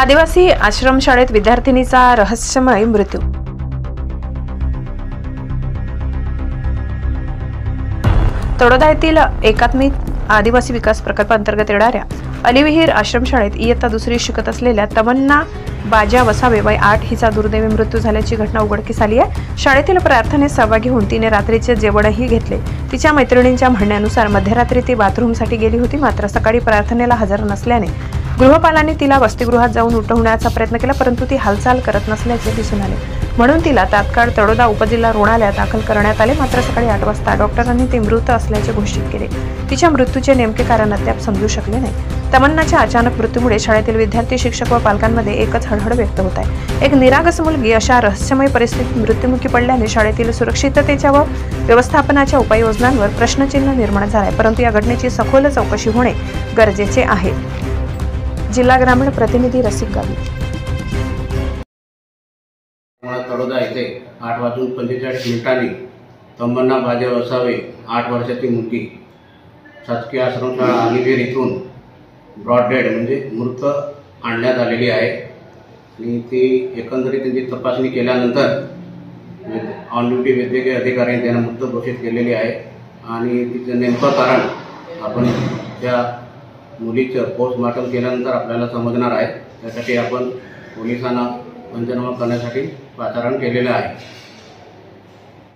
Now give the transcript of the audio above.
आदिवासी आश्रमशाळेत विद्यार्थिनीचा रहस्यमय मृत्यू। तळोदा येथील एकात्मिक आदिवासी विकास प्रकल्पांतर्गत येणाऱ्या अलीविहीर आश्रमशाळेत इयत्ता दुसरी शिकत असलेल्या तमन्ना बाजा वसावे वय 8 हिचा दुर्दैवी मृत्यू झाल्याची घटना उघडकीस आली आहे। शाळेतील प्रार्थनेत सहभागी होऊन तिने रात्रीचे जेवणही घेतले। तिच्या मैत्रिणींच्या म्हणण्यानुसार मध्यरात्री ती बाथरूमसाठी गेली होती, मात्र सकाळी प्रार्थनेला हजर नसल्याने गृहपालांनी तिला वसतिगृहात जाऊन उठवण्याचा प्रयत्न केला, परंतु ती हालचाल करत नसल्याचे दिसून आले, म्हणून तिला तात्काळ तळोदा उपजिल्हा रुग्णालयात दाखल करण्यात आले। मात्र सकाळी 8 वाजता डॉक्टरांनी ती मृत असल्याचे घोषित केले। तिच्या मृत्यूचे नेमके कारण अद्याप समजू शकले नाही। तमन्नाच्या अचानक मृत्यूमुळे शाळेतील विद्यार्थी, शिक्षक व पालकांमध्ये एकच हळहळ व्यक्त होत आहे। एक निरागस मुलगी अशा रहस्यमय परिस्थितीत मृत्युमुखी पडल्याने शाळेतील सुरक्षिततेच्या व व्यवस्थापनाच्या उपाययोजनांवर प्रश्नचिन्ह निर्माण झाले आहे, परंतु या घटनेची सखोल चौकशी होणे गरजेचे आहे। जिल्हा ग्रामीण प्रतिनिधी रसिक गावी। तळोदा येथे 8:45 तमन्ना बाजा वसावे 8 वर्षाची मुलगी शासकीय आश्रमशाळा अलीविहीर इथून ब्रॉड डेड म्हणजे मृत आणण्यात आलेली आहे आणि ती एकंदरीत त्यांची तपासणी केल्यानंतर ऑन ड्युटी वैद्यकीय अधिकाऱ्यांनी त्यांना मृत घोषित केलेली आहे आणि तिचं नेमकं कारण आपण त्या मुलीचं पोस्टमॉर्टम केल्यानंतर आपल्याला समजणार आहे। त्यासाठी आपण पोलिसांना पंचनामा करण्यासाठी पाचारण केलेलं आहे।